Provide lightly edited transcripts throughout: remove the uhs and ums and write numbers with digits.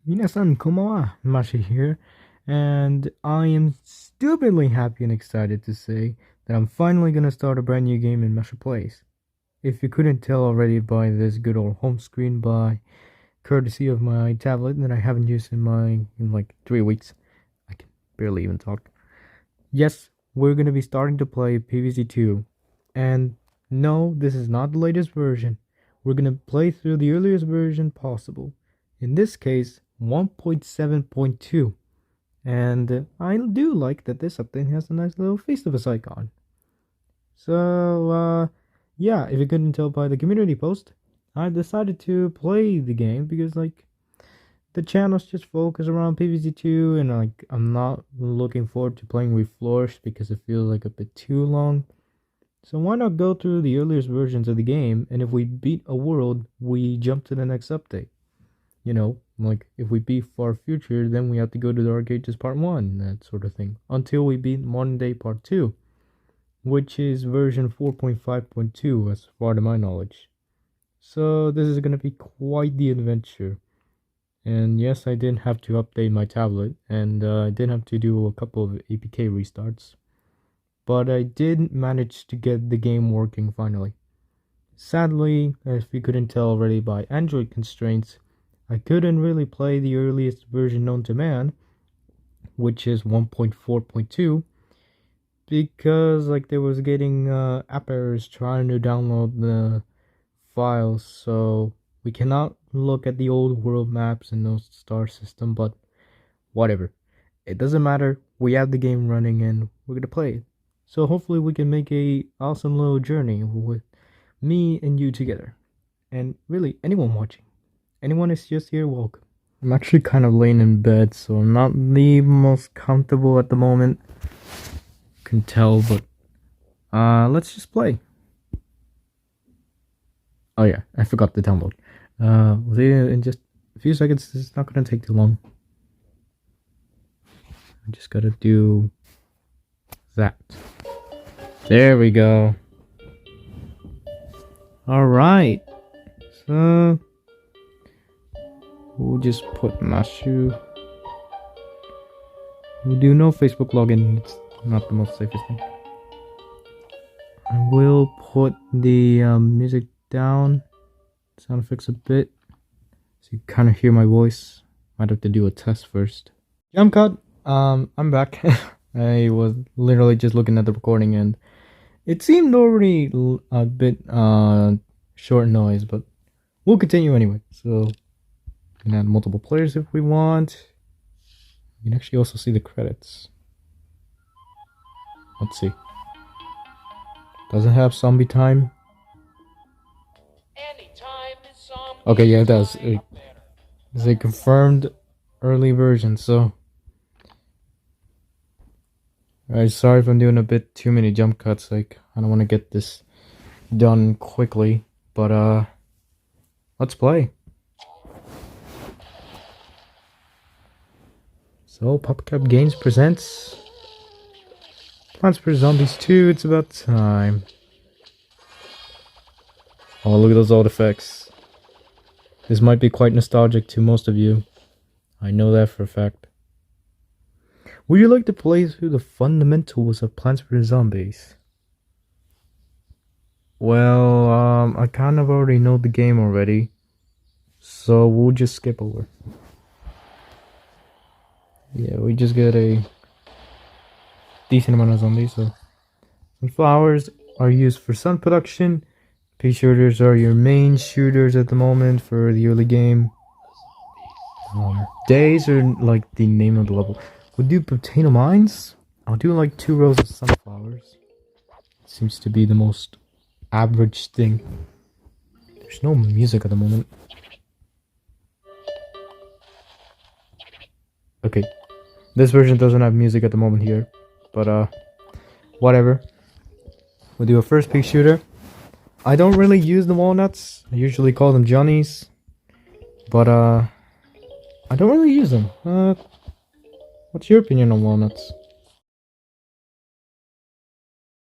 Minasan konbanwa, Mashu here, and I am stupidly happy and excited to say that I'm finally gonna start a brand new game in Mashu Plays. If you couldn't tell already by this good old home screen by courtesy of my tablet that I haven't used in like 3 weeks. I can barely even talk. Yes, we're gonna be starting to play PVZ2. And no, this is not the latest version. We're gonna play through the earliest version possible. In this case, 1.7.2. And I do like that this update has a nice little Festivus icon. So, yeah, if you couldn't tell by the community post, I decided to play the game because, like, the channel's just focused around PVZ2, and, like, I'm not looking forward to playing with Flourish because it feels like a bit too long. So why not go through the earliest versions of the game, and if we beat a world, we jump to the next update. You know, like if we beat Far Future, then we have to go to Dark Ages Part 1, that sort of thing. Until we beat Modern Day Part 2, which is version 4.5.2 as far to my knowledge. So this is going to be quite the adventure. And yes, I did have to update my tablet, and I did have to do a couple of APK restarts. But I did manage to get the game working finally. Sadly, as you couldn't tell already by Android constraints, I couldn't really play the earliest version known to man, which is 1.4.2, because like there was getting app errors trying to download the files, so we cannot look at the old world maps and no star system, but whatever. It doesn't matter, we have the game running and we're gonna play it. So hopefully we can make a awesome little journey with me and you together. And really, anyone watching. Anyone is just here, welcome. I'm actually kind of laying in bed, so I'm not the most comfortable at the moment. You can tell, but let's just play. Oh yeah, I forgot to download. We'll see you in just a few seconds. It's not gonna take too long. I just gotta do that. There we go. Alright. So we'll just put Mashu. We'll do no Facebook login. It's not the most safest thing. I will put the music down. Sound effects a bit. So you kind of hear my voice. Might have to do a test first. Jump cut. I'm back. I was literally just looking at the recording and it seemed already a bit short noise, but we'll continue anyway. So we can add multiple players if we want. You can actually also see the credits. Let's see. Does it have zombie time? Okay, yeah, it does. It's a confirmed early version, so. Alright, sorry if I'm doing a bit too many jump cuts, like, I don't want to get this done quickly, but, let's play. So, PopCap Games presents Plants vs. Zombies 2, it's about time. Oh, look at those old effects. This might be quite nostalgic to most of you. I know that for a fact. Would you like to play through the fundamentals of Plants vs. Zombies? Well, I kind of already know the game already, so we'll just skip over. Yeah, we just get a decent amount of zombies, so. Sunflowers are used for sun production. Pea shooters are your main shooters at the moment for the early game. Days are like the name of the level. We'll do potato mines. I'll do like 2 rows of sunflowers. Seems to be the most average thing. There's no music at the moment. Okay. This version doesn't have music at the moment here. But whatever. We'll do a first pea shooter. I don't really use the walnuts. I usually call them Johnnies. But I don't really use them. What's your opinion on walnuts?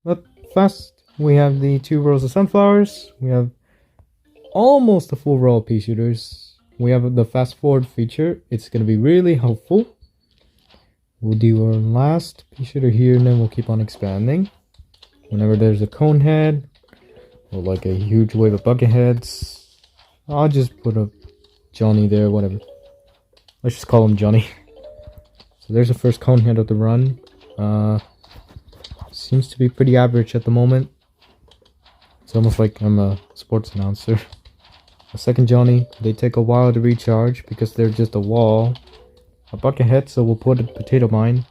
But first, we have the 2 rows of sunflowers. We have almost a full row of pea shooters. we have the fast forward feature. It's gonna be really helpful. We'll do our last pea shooter here, and then we'll keep on expanding. Whenever there's a cone head, or like a huge wave of bucket heads, I'll just put a Johnny there, whatever. Let's just call him Johnny. So there's the first cone head of the run. Seems to be pretty average at the moment. It's almost like I'm a sports announcer. The second Johnny, they take a while to recharge because they're just a wall. A bucket head, so we'll put a potato mine.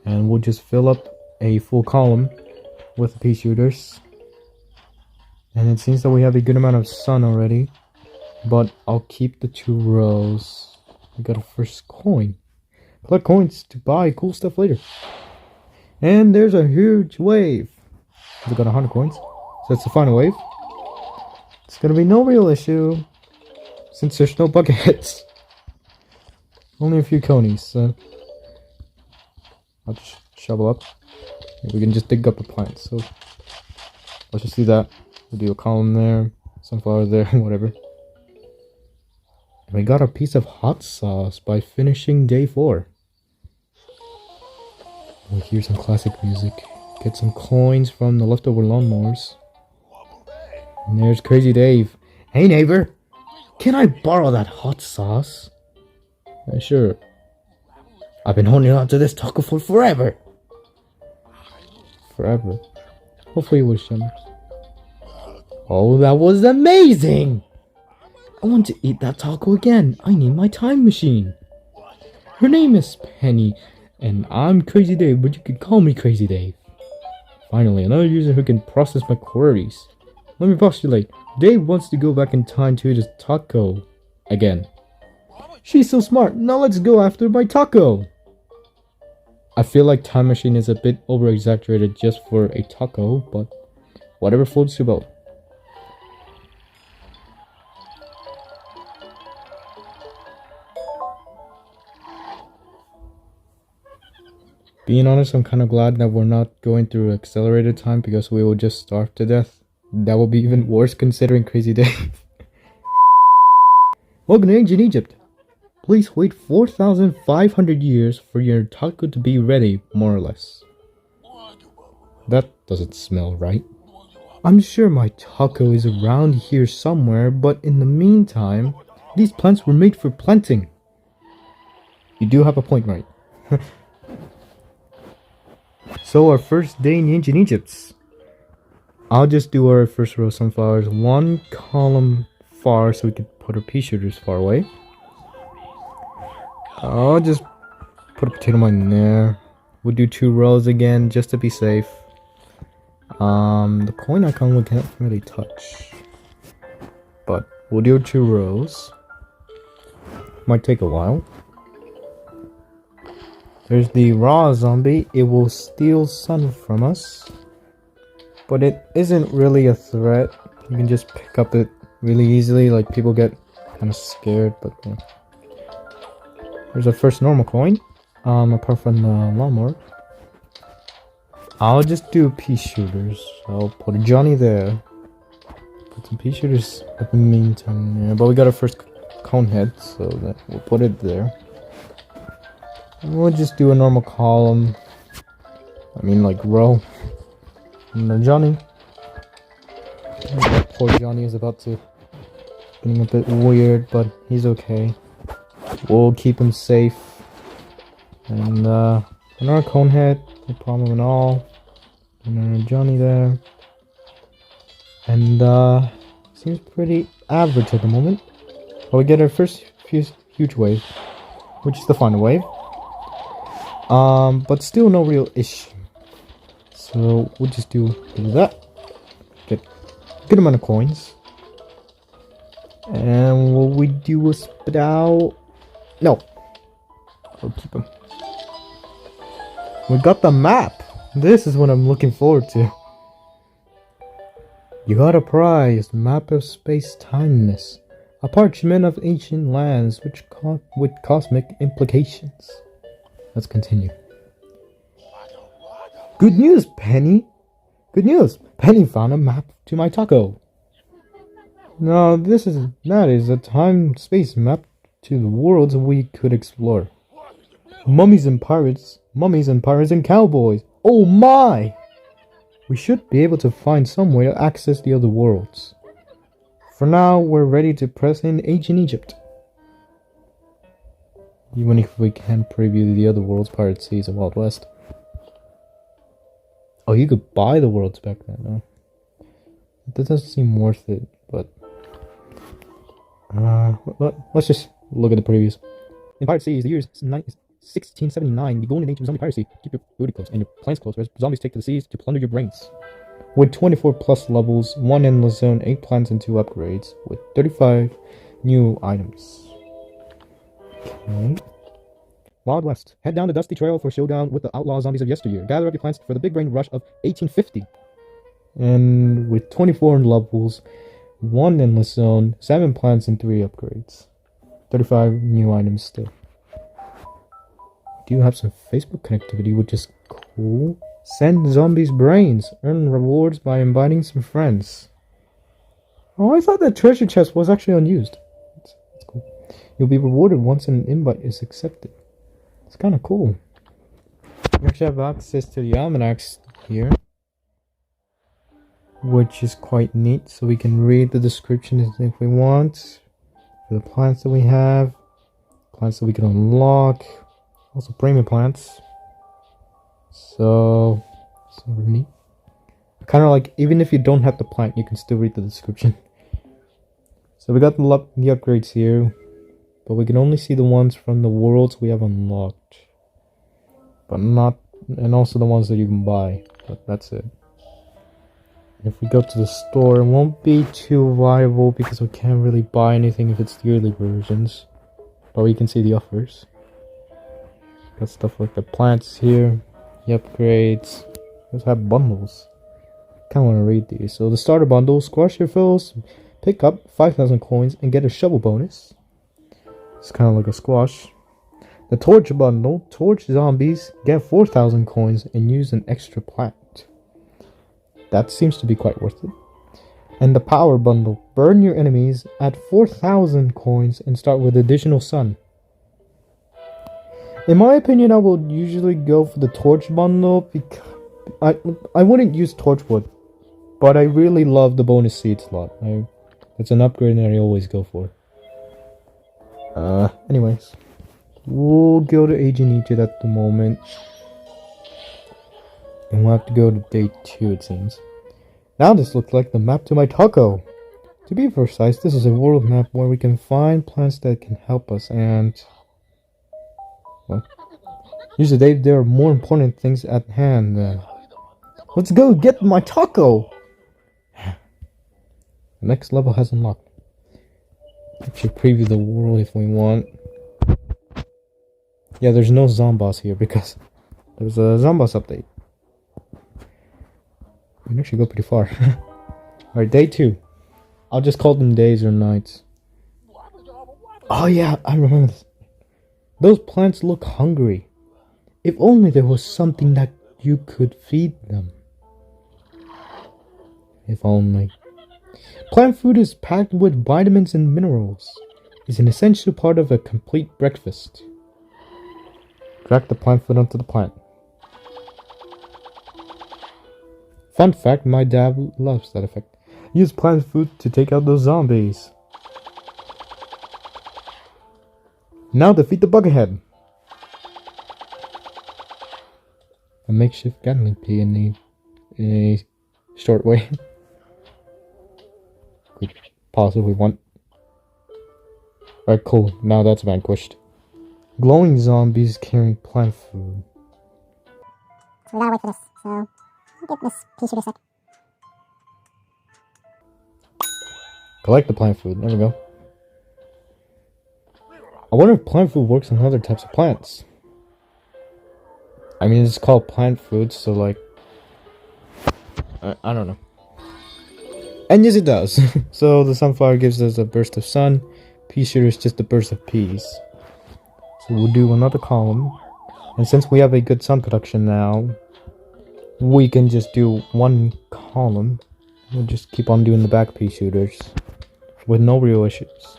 And we'll just fill up a full column with the pea shooters. And it seems that we have a good amount of sun already. But I'll keep the 2 rows. We got a first coin. Collect coins to buy cool stuff later. And there's a huge wave. We got 100 coins. So that's the final wave. It's gonna be no real issue since there's no bucket heads. Only a few conies, so I'll just shovel up. We can just dig up the plants, so let's just do that. We'll do a column there, sunflower there, whatever. And we got a piece of hot sauce by finishing day 4. We'll hear some classic music. Get some coins from the leftover lawnmowers. And there's Crazy Dave. Hey neighbor, can I borrow that hot sauce? Sure. I've been holding on to this taco for forever. Forever. Hopefully it was summer. Oh, that was amazing! I want to eat that taco again. I need my time machine. Her name is Penny, and I'm Crazy Dave, but you can call me Crazy Dave. Finally, another user who can process my queries. Let me postulate. Dave wants to go back in time to eat his taco again. She's so smart. Now let's go after my taco. I feel like time machine is a bit over exaggerated just for a taco, but whatever floats your boat. Being honest, I'm kind of glad that we're not going through accelerated time because we will just starve to death. That will be even worse considering Crazy Dave. Welcome to ancient Egypt. Please wait 4,500 years for your taco to be ready, more or less. That doesn't smell right. I'm sure my taco is around here somewhere, but in the meantime, these plants were made for planting. You do have a point, right? So our first day in ancient Egypt. I'll just do our first row of sunflowers 1 column far so we can put our pea shooters far away. I'll just put a potato mine there. We'll do 2 rows again just to be safe. The coin icon we can't really touch, but we'll do 2 rows. Might take a while. There's the raw zombie. It will steal sun from us, but it isn't really a threat. You can just pick up it really easily. Like, people get kind of scared, but yeah. There's our first normal coin, apart from the lawnmower. I'll just do pea shooters. I'll put a Johnny there. Put some pea shooters at the meantime. Yeah, but we got our first cone head, so that we'll put it there. And we'll just do a normal column. I mean, like row. And then Johnny. That poor Johnny is about to getting a bit weird, but he's okay. We'll keep him safe. And another cone head, no problem at all. And Johnny there. And seems pretty average at the moment. But we get our first huge wave, which is the final wave. But still no real issue. So we'll just do that. Get a good amount of coins. And will we do a spit out? No. We'll keep them. We got the map. This is what I'm looking forward to. You got a prize, map of space-timeness, a parchment of ancient lands with cosmic implications. Let's continue. Good news, Penny. Good news. Penny found a map to my taco. No, that is a time-space map to the worlds we could explore. Mummies and pirates and cowboys. Oh my! We should be able to find some way to access the other worlds. For now, we're ready to press in ancient Egypt. Even if we can't preview the other worlds, Pirate Seas and Wild West. Oh, you could buy the worlds back then, huh? That doesn't seem worth it, but... let's just look at the previews. In Pirate Seas, the year is 1679, the golden age of zombie piracy. Keep your booty close and your plans close, as zombies take to the seas to plunder your brains. With 24 plus levels, 1 endless zone, 8 plants and 2 upgrades, with 35 new items. Okay. Wild West. Head down the dusty trail for a showdown with the outlaw zombies of yesteryear. Gather up your plants for the big brain rush of 1850. And with 24 levels, 1 endless zone, 7 plants and 3 upgrades. 35 new items still. Do have some Facebook connectivity, which is cool. Send zombies brains. Earn rewards by inviting some friends. Oh, I thought that treasure chest was actually unused. That's cool. You'll be rewarded once an invite is accepted. It's kind of cool. You actually have access to the almanacs here, which is quite neat. So we can read the description if we want. For the plants that we have. Plants that we can unlock. Also premium plants. So neat. Kind of like, even if you don't have the plant, you can still read the description. So we got the upgrades here, but we can only see the ones from the worlds we have unlocked, but not, and also the ones that you can buy. But that's it. If we go to the store, it won't be too viable because we can't really buy anything if it's the early versions, but we can see the offers. Got stuff like the plants here, the upgrades. Let's have bundles. Kind of want to read these. So the starter bundle, squash your foes, pick up 5,000 coins and get a shovel bonus. It's kind of like a squash. The torch bundle, torch zombies, get 4,000 coins and use an extra plant. That seems to be quite worth it. And the power bundle, burn your enemies at 4,000 coins and start with additional sun. In my opinion, I will usually go for the torch bundle because I wouldn't use torchwood, but I really love the bonus seed slot. It's an upgrade that I always go for. Anyways, we'll go to Agent Egypt at the moment, and we'll have to go to day 2, it seems. Now this looks like the map to my taco. To be precise, this is a world map where we can find plants that can help us, and well, usually there are more important things at hand. Let's go get my taco! The next level has unlocked. Actually preview the world if we want. Yeah, there's no zombies here because there's a zombies update. We can actually go pretty far. Alright, day 2. I'll just call them days or nights. Oh yeah, I remember this. Those plants look hungry. If only there was something that you could feed them. If only. Plant food is packed with vitamins and minerals. It's an essential part of a complete breakfast. Drag the plant food onto the plant. Fun fact, my dad loves that effect. Use plant food to take out those zombies. Now defeat the bughead. A makeshift Gatling pea in a short way. Could possibly want. Alright, cool. Now that's vanquished. Glowing zombies carrying plant food. So we gotta wait for this. So get this piece of this sec. Collect the plant food. There we go. I wonder if plant food works on other types of plants. I mean, it's called plant food, so like, I don't know. And yes, it does. So the sunflower gives us a burst of sun. Pea shooter is just a burst of peas. So we'll do another column. And since we have a good sun production now, we can just do one column. We'll just keep on doing the back pea shooters. with no real issues.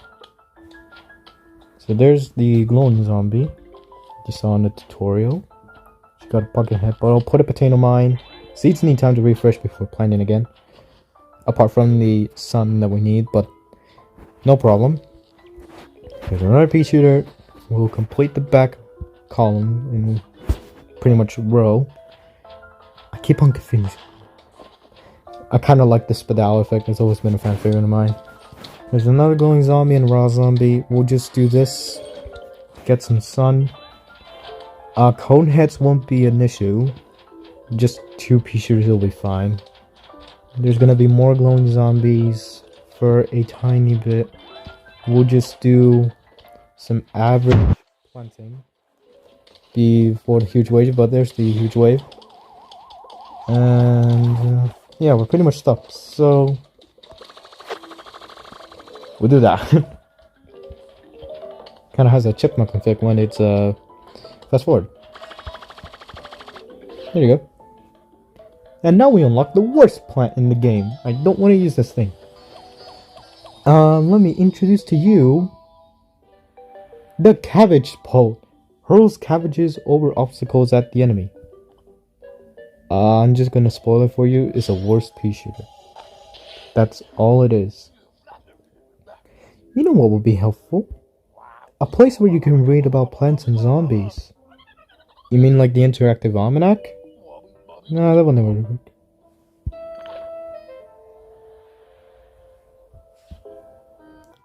So there's the glowing zombie you saw in the tutorial. She got a pumpkin head, but I'll put a potato mine. Seeds need time to refresh before planting again. Apart from the sun that we need, but no problem. There's another pea shooter. We'll complete the back column in pretty much row. I keep on confused. I kind of like the spadal effect. It's always been a fan favorite of mine. There's another glowing zombie and a raw zombie. We'll just do this. Get some sun. Cone heads won't be an issue. Just 2 pea shooters will be fine. There's gonna be more glowing zombies for a tiny bit. We'll just do some average planting before the huge wave, but there's the huge wave. And yeah, we're pretty much stuck. So we'll do that. Kind of has a chipmunk config when it's fast forward. There you go. And now we unlock the worst plant in the game. I don't want to use this thing. Let me introduce to you the cabbage pole. Hurls cabbages over obstacles at the enemy. I'm just gonna spoil it for you. It's a worst pea shooter. That's all it is. You know what would be helpful? A place where you can read about plants and zombies. You mean like the interactive almanac? No, that one never worked.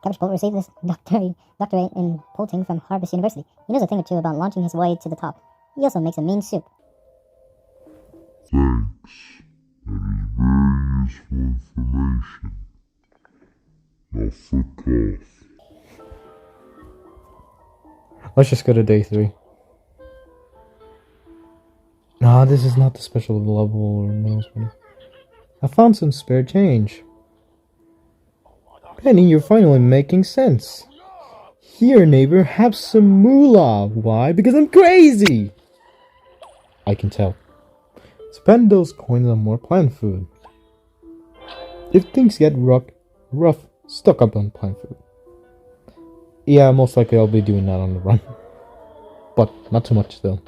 Cabbage Bolt received his doctorate in polting from Harvard University. He knows a thing or two about launching his way to the top. He also makes a mean soup. Thanks. That is very useful information. Now fuck off. Let's just go to day 3. Nah, this is not the special level or middle school. I found some spare change. Penny, you're finally making sense. Here, neighbor, have some moolah. Why? Because I'm crazy! I can tell. Spend those coins on more plant food. If things get rough, stock up on plant food. Yeah, most likely I'll be doing that on the run. But not too much though.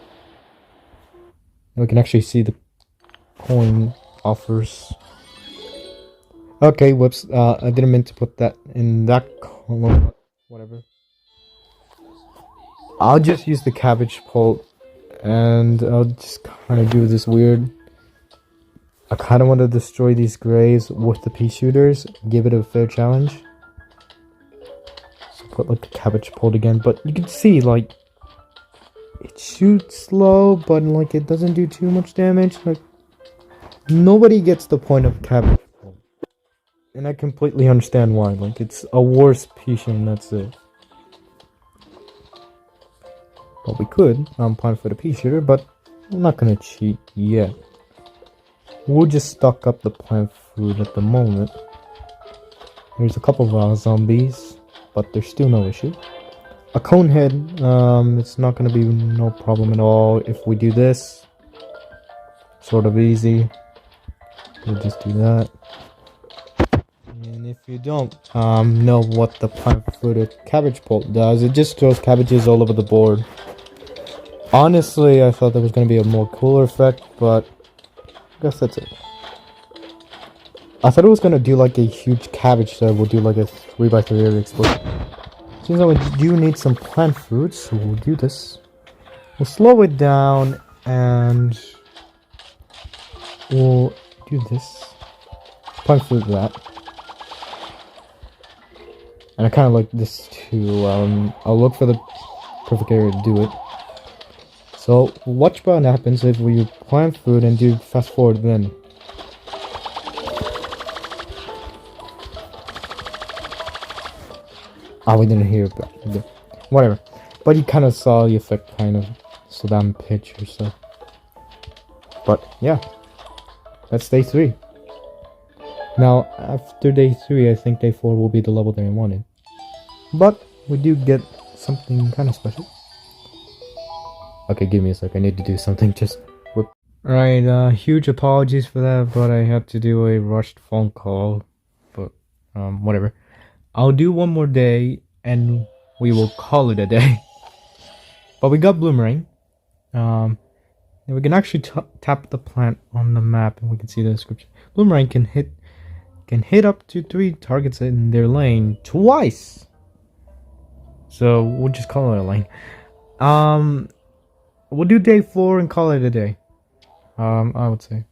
We can actually see the coin offers. Okay, whoops. I didn't mean to put that in that column. Whatever. I'll just use the cabbage pole. And I'll just kind of do this weird. I kind of want to destroy these grays with the pea shooters. Give it a fair challenge. So put like the cabbage pole again. But you can see like it shoots slow, but like it doesn't do too much damage. Like nobody gets the point of cabbage pole, and I completely understand why. Like it's a worse pea shooter, and that's it. Well, we could plan for the pea shooter, but I'm not gonna cheat yet. We'll just stock up the plant food at the moment. There's a couple of raw zombies, but there's still no issue. A cone head, it's not gonna be no problem at all if we do this. Sort of easy. We'll just do that. And if you don't know what the plant food or cabbage pole does, it just throws cabbages all over the board. Honestly, I thought there was going to be a more cooler effect, but I guess that's it. I thought it was going to do like a huge cabbage that will do like a 3x3 area explosion. Seems like we do need some plant food, so we'll do this. We'll slow it down and we'll do this. Plant food that. And I kind of like this too. I'll look for the perfect area to do it. So, watch what happens if we plant food and do fast forward then. Oh, we didn't hear it. Whatever. But you kind of saw the effect, kind of. So damn picture, so. But, yeah. That's day 3. Now, after day 3, I think day 4 will be the level that I wanted. But, we do get something kind of special. Okay, give me a sec. I need to do something. Just whoop. Alright, huge apologies for that, but I had to do a rushed phone call. But, whatever. I'll do one more day and we will call it a day. But we got Bloomerang. And we can actually tap the plant on the map and we can see the description. Bloomerang can hit up to 3 targets in their lane twice. So we'll just call it a lane. We'll do day 4 and call it a day. I would say.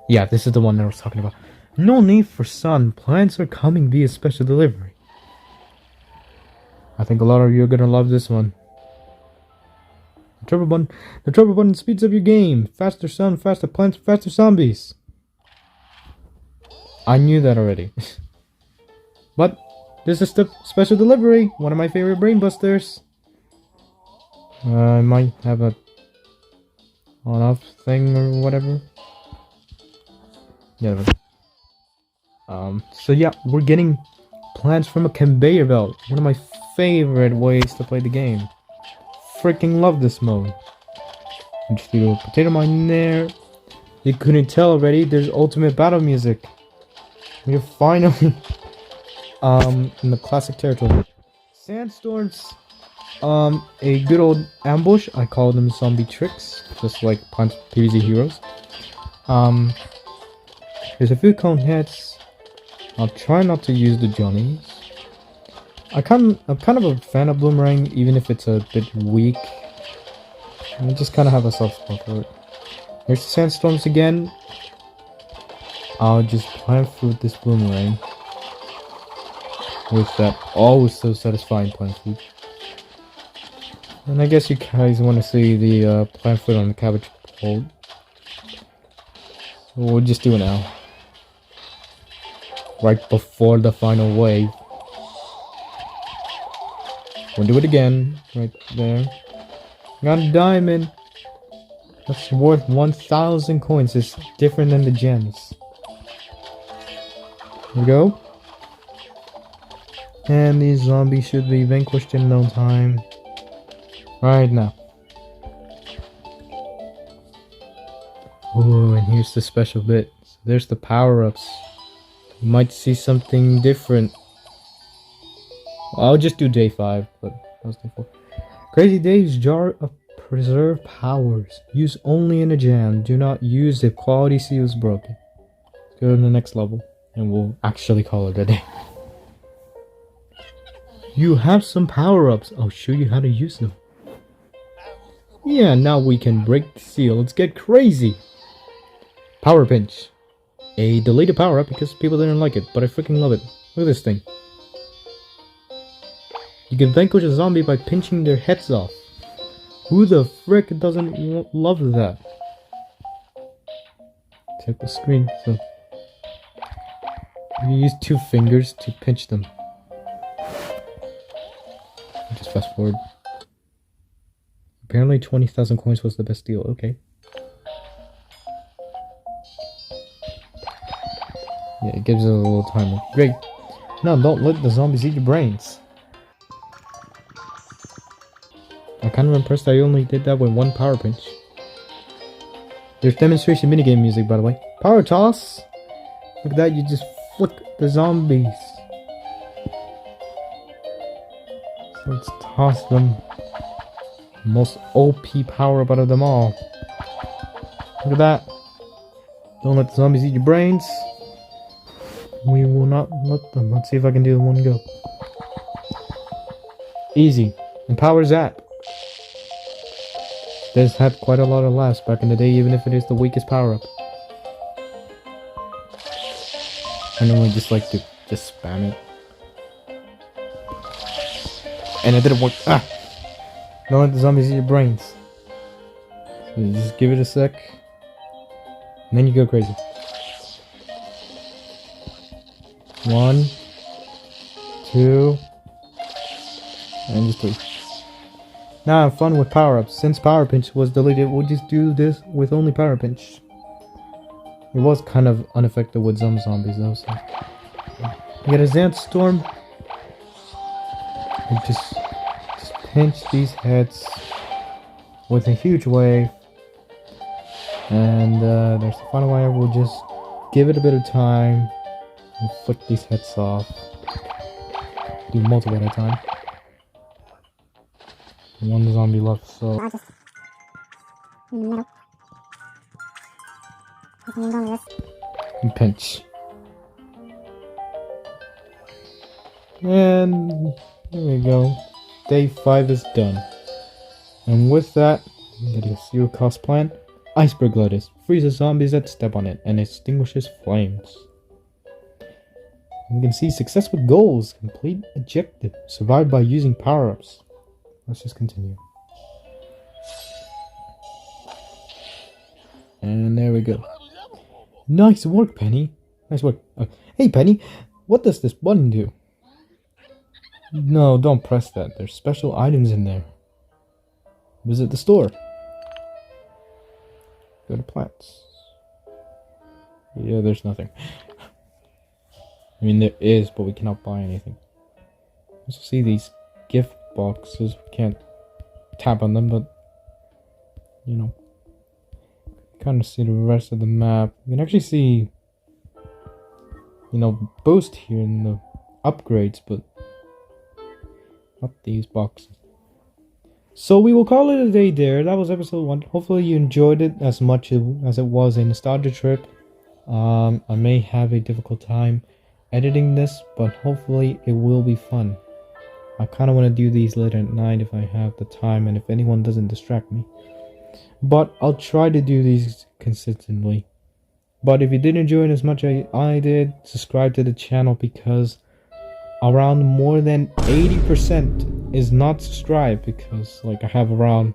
Yeah, this is the one that I was talking about. No need for sun. Plants are coming via special delivery. I think a lot of you are gonna love this one. The turbo button speeds up your game. Faster sun, faster plants, faster zombies. I knew that already. But this is the special delivery. One of my favorite brainbusters. I might have a on-off thing or whatever. Yeah. So yeah, we're getting plants from a conveyor belt. One of my favorite ways to play the game. Freaking love this mode. Just do a potato mine there. You couldn't tell already. There's ultimate battle music. We're finally in the classic territory. Sandstorms. A good old ambush. I call them zombie tricks, just like Punch PvZ heroes. There's a few cone hits. I'll try not to use the Johnnies. I'm kind of a fan of Bloomerang, even if it's a bit weak. I just kind of have a soft spot for it. Here's the sandstorms again. I'll just plant food this Bloomerang. With that always so satisfying plant food. And I guess you guys want to see the plant food on the cabbage hold. So we'll just do it now. Right before the final wave. We'll do it again. Right there. Got a diamond. That's worth 1,000 coins. It's different than the gems. Here we go. And these zombies should be vanquished in no time. Right now. Oh, and here's the special bit. So there's the power-ups. You might see something different. Well, I'll just do day 5, but that was day 4. Crazy Dave's jar of preserved powers. Use only in a jam. Do not use if quality seal is broken. Let's go to the next level, and we'll actually call it a day. You have some power-ups. I'll show you how to use them. Yeah, now we can break the seal. Let's get crazy. Power Pinch. A deleted power-up because people didn't like it, but I freaking love it. Look at this thing. You can vanquish a zombie by pinching their heads off. Who the frick doesn't love that? Check the screen. So you use 2 fingers to pinch them. Just fast forward. Apparently 20,000 coins was the best deal. Okay. Yeah, it gives it a little time. Great. No, don't let the zombies eat your brains. I'm kind of impressed I only did that with 1 power pinch. There's demonstration minigame music, by the way. Power toss! Look at that, you just flick the zombies. So let's toss them. Most OP power up out of them all. Look at that. Don't let the zombies eat your brains. We will not let them. Let's see if I can do it in one go. Easy. And Power Zap. This had quite a lot of laughs back in the day, even if it is the weakest power-up. I normally just like to just spam it. And it didn't work. Ah! Don't let the zombies eat your brains. So you just give it a sec. And then you go crazy. 1, 2, and just 3. Now have fun with power-ups. Since Power Pinch was deleted, we'll just do this with only Power Pinch. It was kind of unaffected with some zombies though, so. You get a Sandstorm. And just pinch these heads with a huge wave. And there's the final wire. We'll just give it a bit of time. and flick these heads off. Do multiple at a time. One zombie left, so I'll just in the middle. And then go with this. pinch. And there we go. Day 5 is done. And with that, get a zero cost plan. Iceberg lettuce freezes zombies that step on it and extinguishes flames. You can see success with goals, complete objective, survived by using power-ups. Let's just continue. And there we go. Nice work, Penny. Nice work. Hey, Penny, what does this button do? No, don't press that. There's special items in there. Visit the store. Go to plants. Yeah, there's nothing. I mean, there is, but we cannot buy anything. Also see these gift boxes. We can't tap on them, but you know, kind of see the rest of the map. You can actually see, you know, boost here in the upgrades, but not these boxes. So we will call it a day there. That was episode 1. Hopefully you enjoyed it as much as it was a nostalgia trip. I may have a difficult time editing this, but hopefully it will be fun. I kind of want to do these late at night if I have the time and if anyone doesn't distract me. But I'll try to do these consistently. But if you did enjoy it as much as I did, subscribe to the channel because around more than 80% is not subscribed because like I have around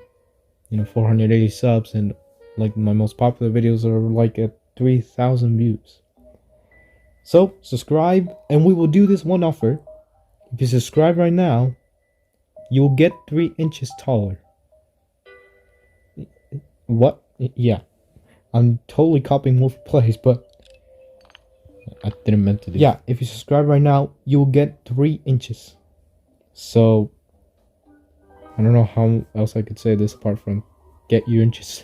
480 subs and like my most popular videos are like at 3,000 views. So subscribe and we will do this one offer. If you subscribe right now, you will get 3 inches taller. What? Yeah. I'm totally copying Wolf Plays, but I didn't mean to do. Yeah, if you subscribe right now, you will get 3 inches. So I don't know how else I could say this apart from get you inches.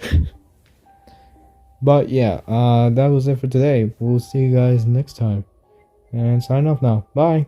But yeah, that was it for today. We'll see you guys next time. And sign off now. Bye.